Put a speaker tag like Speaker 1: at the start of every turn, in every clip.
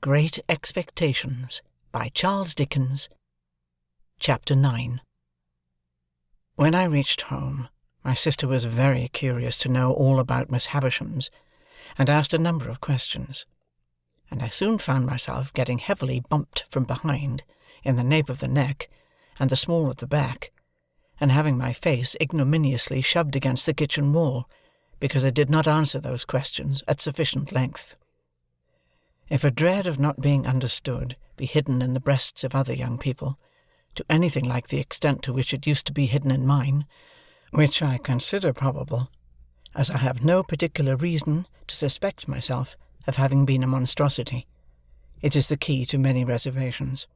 Speaker 1: Great Expectations by Charles Dickens. Chapter 9. When I reached home, my sister was very curious to know all about Miss Havisham's, and asked a number of questions, and I soon found myself getting heavily bumped from behind, in the nape of the neck, and the small of the back, and having my face ignominiously shoved against the kitchen wall, because I did not answer those questions at sufficient length. If a dread of not being understood be hidden in the breasts of other young people, to anything like the extent to which it used to be hidden in mine, which I consider probable, as I have no particular reason to suspect myself of having been a monstrosity, it is the key to many reservations.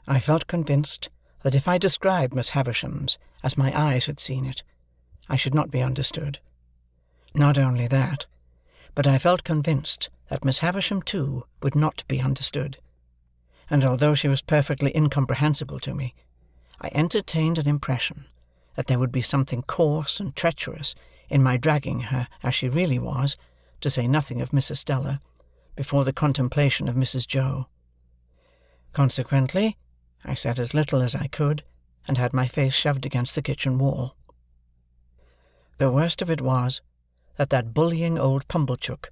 Speaker 1: I felt convinced that if I described Miss Havisham's as my eyes had seen it, I should not be understood. Not only that, but I felt convinced that Miss Havisham, too, would not be understood, and although she was perfectly incomprehensible to me, I entertained an impression that there would be something coarse and treacherous in my dragging her, as she really was, to say nothing of Miss Estella, before the contemplation of Mrs. Joe. Consequently, I said as little as I could, and had my face shoved against the kitchen wall. The worst of it was, that bullying old Pumblechook,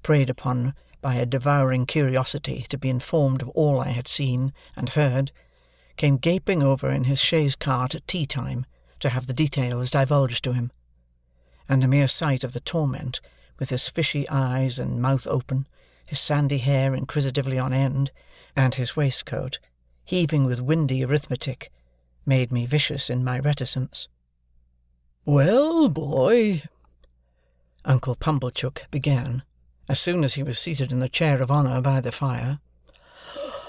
Speaker 1: preyed upon by a devouring curiosity to be informed of all I had seen and heard, came gaping over in his chaise cart at tea-time to have the details divulged to him, and the mere sight of the torment, with his fishy eyes and mouth open, his sandy hair inquisitively on end, and his waistcoat heaving with windy arithmetic, made me vicious in my reticence. "Well, boy," Uncle Pumblechook began, as soon as he was seated in the chair of honour by the fire,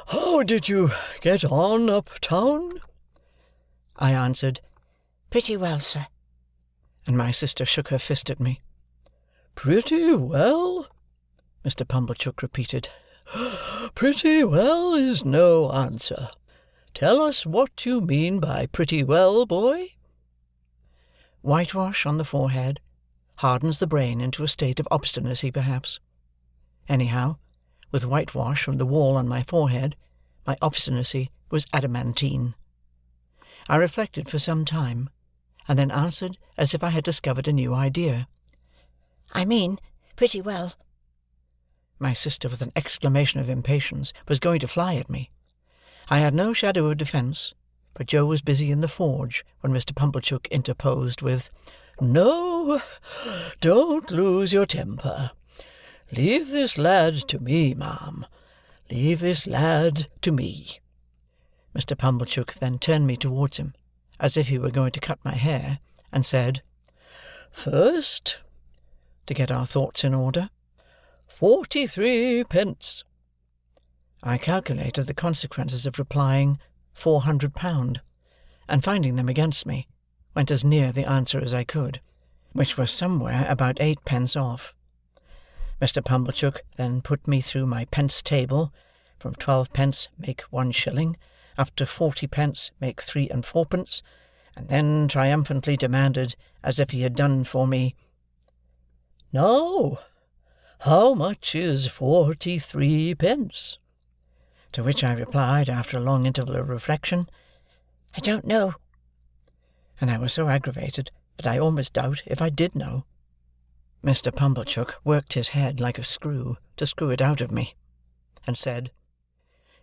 Speaker 1: "how did you get on uptown?" I answered, "Pretty well, sir," and my sister shook her fist at me. "Pretty well?" Mr. Pumblechook repeated. "Pretty well is no answer. Tell us what you mean by pretty well, boy." Whitewash on the forehead hardens the brain into a state of obstinacy, perhaps. Anyhow, with whitewash from the wall on my forehead, my obstinacy was adamantine. I reflected for some time, and then answered as if I had discovered a new idea. "I mean pretty well." My sister, with an exclamation of impatience, was going to fly at me. I had no shadow of defence, but Joe was busy in the forge when Mr. Pumblechook interposed with, "No, don't lose your temper. Leave this lad to me, ma'am. Leave this lad to me." Mr. Pumblechook then turned me towards him, as if he were going to cut my hair, and said, "First, to get our thoughts in order, 43 pence. I calculated the consequences of replying £400, and finding them against me, went as near the answer as I could, which was somewhere about 8 pence off. Mr. Pumblechook then put me through my pence table, from 12 pence make 1 shilling, up to 40 pence make 3 and 4pence, and then triumphantly demanded, as if he had done for me, "Now, how much is 43 pence?" To which I replied, after a long interval of reflection, "I don't know." And I was so aggravated that I almost doubt if I did know. Mr. Pumblechook worked his head like a screw to screw it out of me, and said,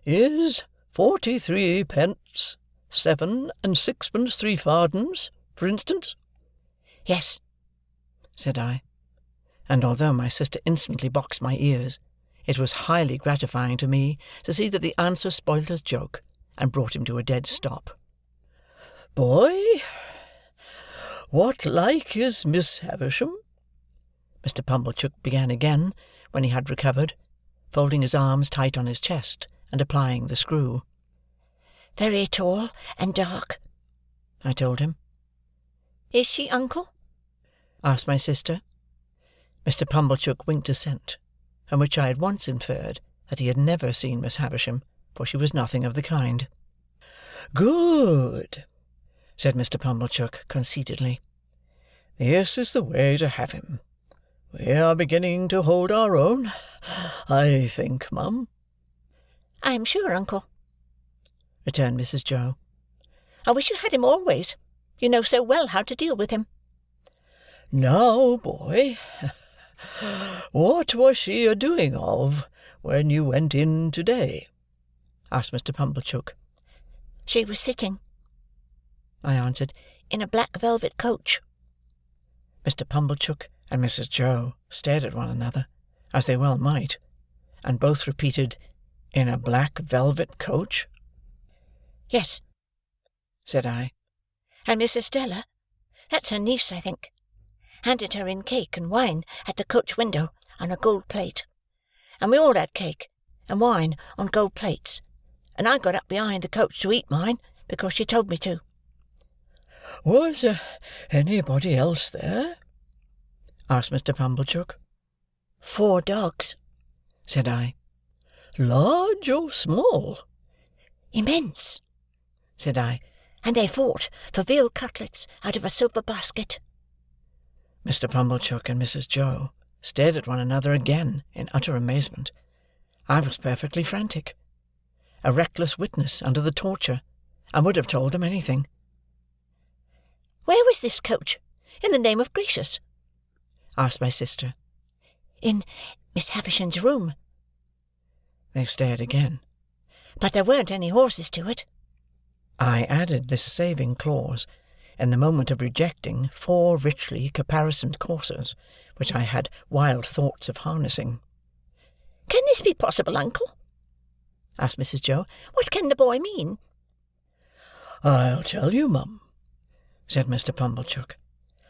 Speaker 1: "Is 43 pence 7 and 6pence 3 fardens, for instance?" "Yes," said I, and although my sister instantly boxed my ears, it was highly gratifying to me to see that the answer spoilt his joke, and brought him to a dead stop. "Boy, what like is Miss Havisham?" Mr. Pumblechook began again, when he had recovered, folding his arms tight on his chest, and applying the screw. "Very tall and dark," I told him. "Is she, uncle?" asked my sister. Mr. Pumblechook winked assent, from which I had once inferred that he had never seen Miss Havisham, for she was nothing of the kind. "Good," said Mr. Pumblechook conceitedly. "This is the way to have him. We are beginning to hold our own, I think, mum."
Speaker 2: "I am sure, uncle,"
Speaker 1: returned Mrs. Joe.
Speaker 2: "I wish you had him always. You know so well how to deal with him."
Speaker 3: "Now, boy, what was she a-doing of when you went in to-day?" asked Mr. Pumblechook.
Speaker 2: "She was sitting,"
Speaker 1: I answered,
Speaker 2: "in a black velvet coach."
Speaker 1: Mr. Pumblechook and Mrs. Joe stared at one another, as they well might, and both repeated, "In a black velvet coach?"
Speaker 2: "Yes,"
Speaker 1: said I.
Speaker 2: "and Miss Estella, that's her niece, I think, handed her in cake and wine at the coach window on a gold plate. And we all had cake and wine on gold plates, and I got up behind the coach to eat mine, because she told me to."
Speaker 3: "Was anybody else there?"
Speaker 1: asked Mr. Pumblechook.
Speaker 2: "4 dogs,"
Speaker 1: said I.
Speaker 3: "Large or small?"
Speaker 2: "Immense,"
Speaker 1: said I.
Speaker 2: "and they fought for veal cutlets out of a silver basket."
Speaker 1: Mr. Pumblechook and Mrs. Joe stared at one another again in utter amazement. I was perfectly frantic. A reckless witness under the torture, and would have told them anything.
Speaker 2: "Where was this coach, in the name of gracious?"
Speaker 1: asked my sister.
Speaker 2: "In Miss Havisham's room."
Speaker 1: They stared again.
Speaker 2: "But there weren't any horses to it."
Speaker 1: I added this saving clause in the moment of rejecting 4 richly caparisoned coursers, which I had wild thoughts of harnessing.
Speaker 2: "Can this be possible, uncle?" asked Mrs. Joe. "What can the boy mean?"
Speaker 3: "I'll tell you, mum," said Mr. Pumblechook.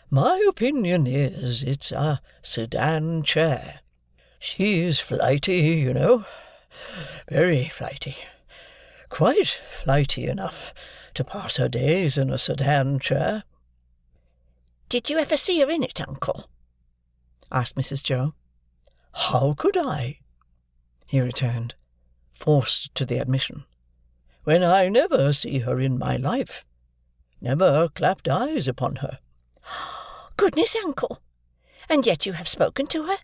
Speaker 3: "My opinion is, it's a sedan chair. She's flighty, you know. Very flighty. Quite flighty enough to pass her days in a sedan chair."
Speaker 2: "Did you ever see her in it, uncle?"
Speaker 1: asked Mrs. Joe.
Speaker 3: "How could I?"
Speaker 1: he returned, forced to the admission,
Speaker 3: "when I never see her in my life. Never clapped eyes upon her."
Speaker 2: "Goodness, uncle! And yet you have spoken to her?"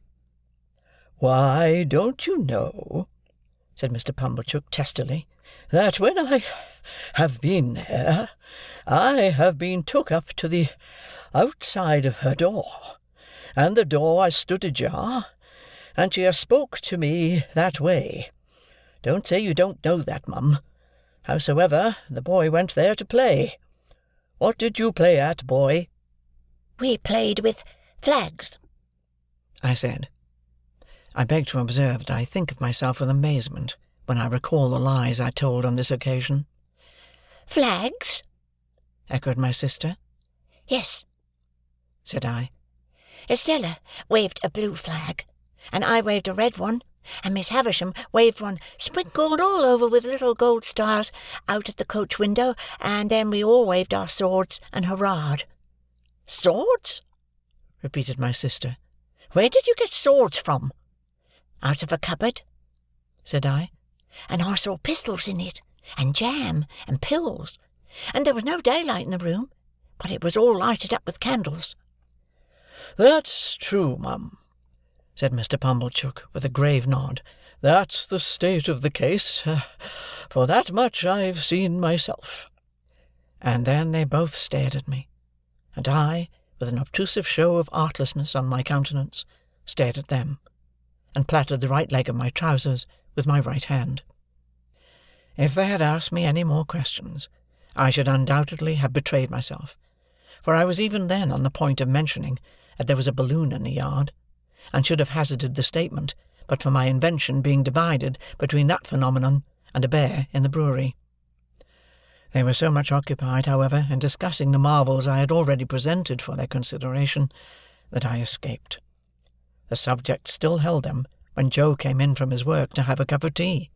Speaker 3: "Why, don't you know," said Mr. Pumblechook testily, "that when I have been there, I have been took up to the outside of her door, and the door has stood ajar, and she has spoke to me that way. Don't say you don't know that, mum. Howsoever, the boy went there to play. What did you play at, boy?"
Speaker 2: "We played with flags,"
Speaker 1: I said. I beg to observe that I think of myself with amazement when I recall the lies I told on this occasion.
Speaker 2: "Flags?"
Speaker 1: echoed my sister.
Speaker 2: "Yes,"
Speaker 1: said I.
Speaker 2: "Estella waved a blue flag, and I waved a red one, and Miss Havisham waved one sprinkled all over with little gold stars out at the coach window, and then we all waved our swords and hurrahed." "Swords?" repeated my sister. "Where did you get swords from?" "Out of a cupboard," said I. "And I saw pistols in it, and jam, and pills, and there was no daylight in the room, but it was all lighted up with candles."
Speaker 3: "That's true, mum," said Mr. Pumblechook, with a grave nod. "That's the state of the case. For that much I've seen myself."
Speaker 1: And then they both stared at me, and I, with an obtrusive show of artlessness on my countenance, stared at them, and plaited the right leg of my trousers with my right hand. If they had asked me any more questions, I should undoubtedly have betrayed myself, for I was even then on the point of mentioning that there was a balloon in the yard, and should have hazarded the statement, but for my invention being divided between that phenomenon and a bear in the brewery. They were so much occupied, however, in discussing the marvels I had already presented for their consideration, that I escaped. The subject still held them when Joe came in from his work to have a cup of tea,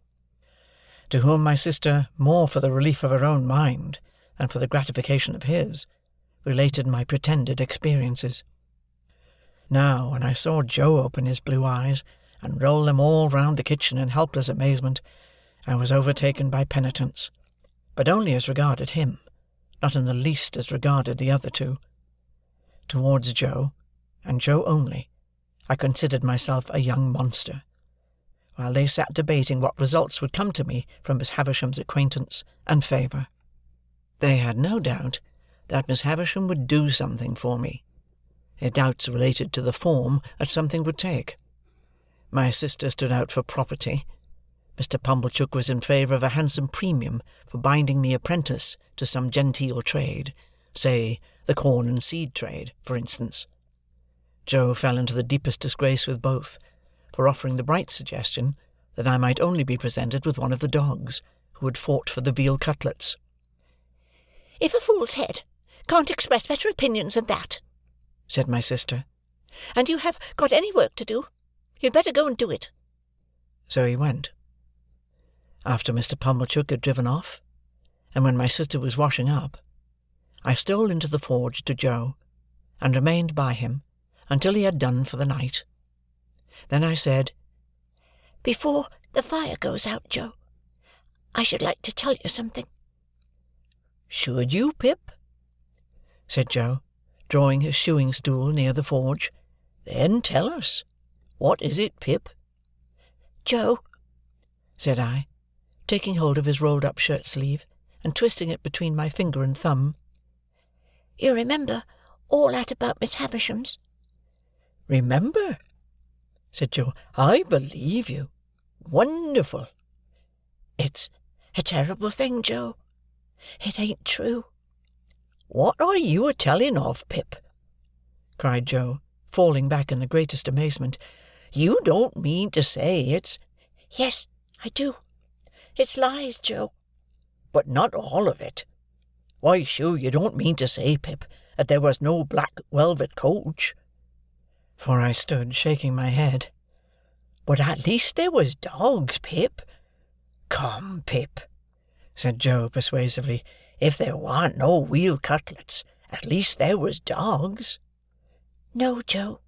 Speaker 1: to whom my sister, more for the relief of her own mind than for the gratification of his, related my pretended experiences. Now, when I saw Joe open his blue eyes and roll them all round the kitchen in helpless amazement, I was overtaken by penitence, but only as regarded him, not in the least as regarded the other two. Towards Joe, and Joe only, I considered myself a young monster, while they sat debating what results would come to me from Miss Havisham's acquaintance and favour. They had no doubt that Miss Havisham would do something for me. Their doubts related to the form that something would take. My sister stood out for property. Mr. Pumblechook was in favour of a handsome premium for binding me apprentice to some genteel trade, say the corn and seed trade, for instance. Joe fell into the deepest disgrace with both, for offering the bright suggestion that I might only be presented with one of the dogs, who had fought for the veal cutlets.
Speaker 2: "If a fool's head can't express better opinions than that," said my sister, "and you have got any work to do, you'd better go and do it."
Speaker 1: So he went. After Mr. Pumblechook had driven off, and when my sister was washing up, I stole into the forge to Joe, and remained by him until he had done for the night. Then I said,
Speaker 2: "Before the fire goes out, Joe, I should like to tell you something."
Speaker 1: "Should you, Pip?" said Joe, drawing his shoeing-stool near the forge. "Then tell us. What is it, Pip?"
Speaker 2: "Joe,"
Speaker 1: said I, taking hold of his rolled-up shirt-sleeve and twisting it between my finger and thumb.
Speaker 2: "You remember all that about Miss Havisham's?"
Speaker 1: "Remember?" said Joe. "I believe you. Wonderful!"
Speaker 2: "It's a terrible thing, Joe. It ain't true."
Speaker 1: "What are you a-telling of, Pip?" cried Joe, falling back in the greatest amazement. "You don't mean to say it's—"
Speaker 2: "Yes, I do. It's lies, Joe."
Speaker 1: "But not all of it. Why, sure you don't mean to say, Pip, that there was no black velvet coach?" For I stood shaking my head. "But at least there was dogs, Pip." "Come, Pip," said Joe persuasively. "If there warn't no veal cutlets, at least there was dogs."
Speaker 2: "No, Joe."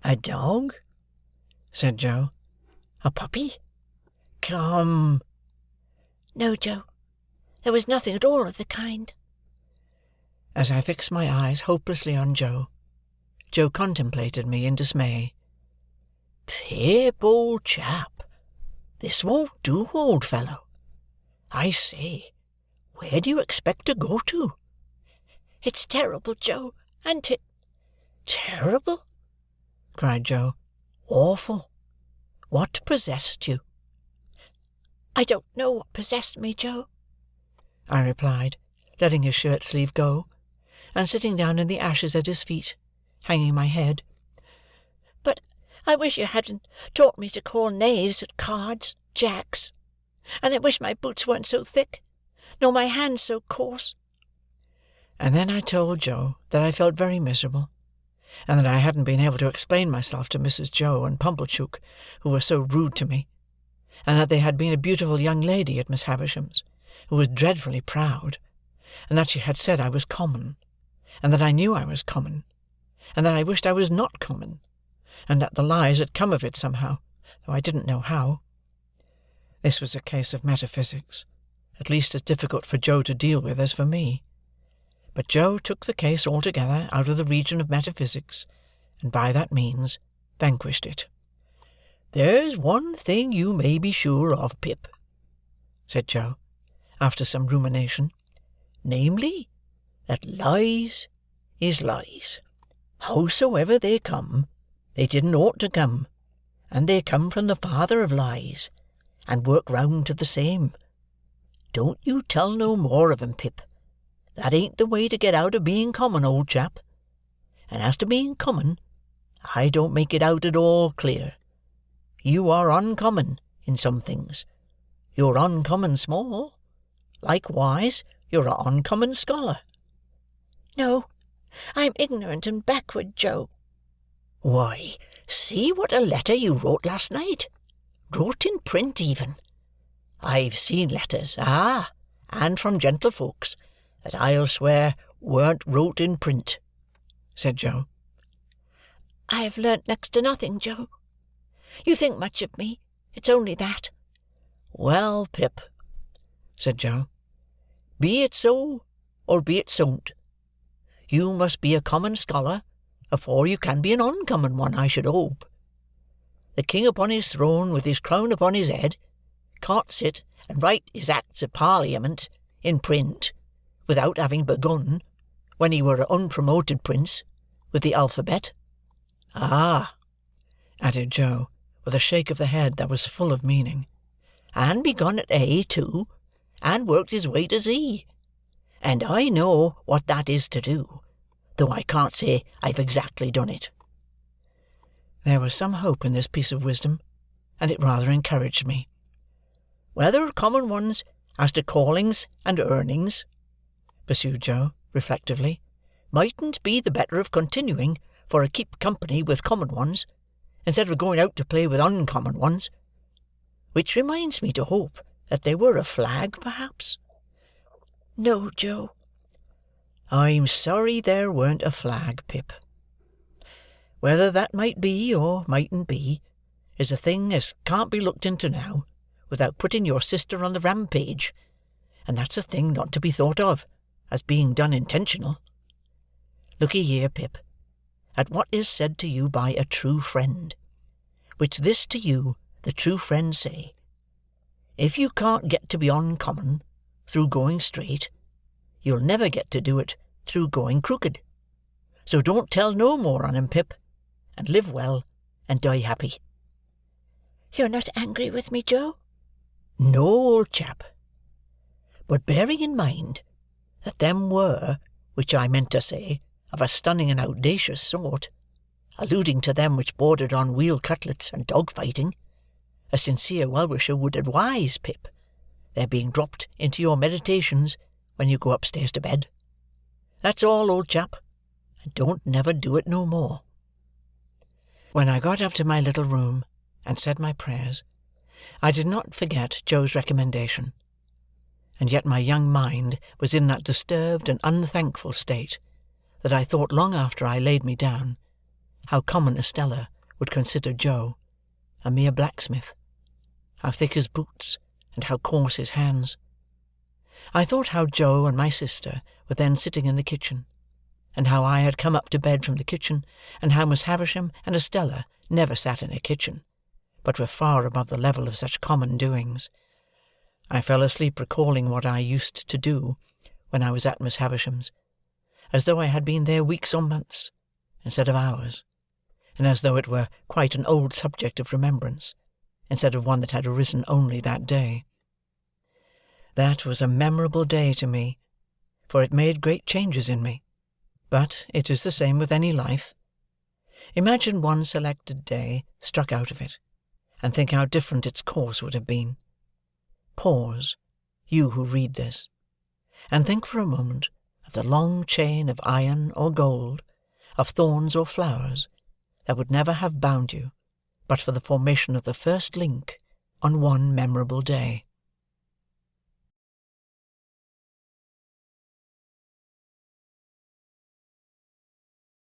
Speaker 1: "A dog?" said Joe. "A puppy? Come."
Speaker 2: "No, Joe. There was nothing at all of the kind."
Speaker 1: As I fixed my eyes hopelessly on Joe, Joe contemplated me in dismay. "Pip, old chap, this won't do, old fellow. I say, where do you expect to go to?"
Speaker 2: "It's terrible, Joe, ain't it?"
Speaker 1: "Terrible?" cried Joe. "Awful. What possessed you?"
Speaker 2: "I don't know what possessed me, Joe,"
Speaker 1: I replied, letting his shirt-sleeve go, and sitting down in the ashes at his feet, hanging my head.
Speaker 2: "But I wish you hadn't taught me to call knaves at cards, jacks. And I wish my boots weren't so thick, nor my hands so coarse."
Speaker 1: And then I told Joe that I felt very miserable, and that I hadn't been able to explain myself to Mrs. Joe and Pumblechook, who were so rude to me, and that there had been a beautiful young lady at Miss Havisham's, who was dreadfully proud, and that she had said I was common, and that I knew I was common, and that I wished I was not common, and that the lies had come of it somehow, though I didn't know how. This was a case of metaphysics, at least as difficult for Joe to deal with as for me. But Joe took the case altogether out of the region of metaphysics, and by that means vanquished it. "There's one thing you may be sure of, Pip," said Joe, after some rumination, "namely, that lies is lies. Howsoever they come, they didn't ought to come, and they come from the father of lies, and work round to the same. Don't you tell no more of 'em, Pip. That ain't the way to get out of being common, old chap. And as to being common, I don't make it out at all clear. You are uncommon in some things. You're uncommon small. Likewise, you're a uncommon scholar."
Speaker 2: "No, I'm ignorant and backward, Joe."
Speaker 1: "Why, see what a letter you wrote last night. Wrote in print, even. I've seen letters, and from gentlefolks, that I'll swear weren't wrote in print," said Joe.
Speaker 2: "I have learnt next to nothing, Joe. You think much of me. It's only that."
Speaker 1: "Well, Pip," said Joe, "be it so, or be it so'n't. You must be a common scholar afore you can be an uncommon one, I should hope."
Speaker 3: the king upon his throne with his crown upon his head, can't sit and write his acts of Parliament in print without having begun, when he were a unpromoted prince, with the alphabet? Ah!" added Joe, with a shake of the head that was full of meaning. "And begun at A, too, and worked his way to Z. And I know what that is to do, though I can't say I've exactly done it." There was some hope in this piece of wisdom, and it rather encouraged me. "Whether common ones as to callings and earnings," pursued Joe, reflectively, "mightn't be the better of continuing for a keep company with common ones, instead of going out to play with uncommon ones. Which reminds me to hope that there were a flag, perhaps?"
Speaker 2: "No, Joe."
Speaker 3: "I'm sorry there weren't a flag, Pip. Whether that might be, or mightn't be, is a thing as can't be looked into now, without putting your sister on the rampage, and that's a thing not to be thought of as being done intentional. Look'ee here, Pip, at what is said to you by a true friend, which this to you the true friend say: if you can't get to be uncommon through going straight, you'll never get to do it through going crooked. So don't tell no more on him, Pip, and live well and die happy."
Speaker 2: "You're not angry with me, Joe?"
Speaker 3: "No, old chap. But bearing in mind that them were, which I meant to say, of a stunning and oudacious sort, alluding to them which bordered on weal cutlets and dog-fighting, a sincere well-wisher would advise, Pip, their being dropped into your meditations when you go upstairs to bed. That's all, old chap, and don't never do it no more." When I got up to my little room and said my prayers, I did not forget Joe's recommendation, and yet my young mind was in that disturbed and unthankful state that I thought long after I laid me down how common Estella would consider Joe, a mere blacksmith, how thick his boots and how coarse his hands. I thought how Joe and my sister were then sitting in the kitchen, and how I had come up to bed from the kitchen, and how Miss Havisham and Estella never sat in a kitchen, but were far above the level of such common doings. I fell asleep recalling what I used to do when I was at Miss Havisham's, as though I had been there weeks or months, instead of hours, and as though it were quite an old subject of remembrance, instead of one that had arisen only that day. That was a memorable day to me, for it made great changes in me, but it is the same with any life. Imagine one selected day struck out of it, and think how different its course would have been. Pause, you who read this, and think for a moment of the long chain of iron or gold, of thorns or flowers, that would never have bound you but for the formation of the first link on one memorable day.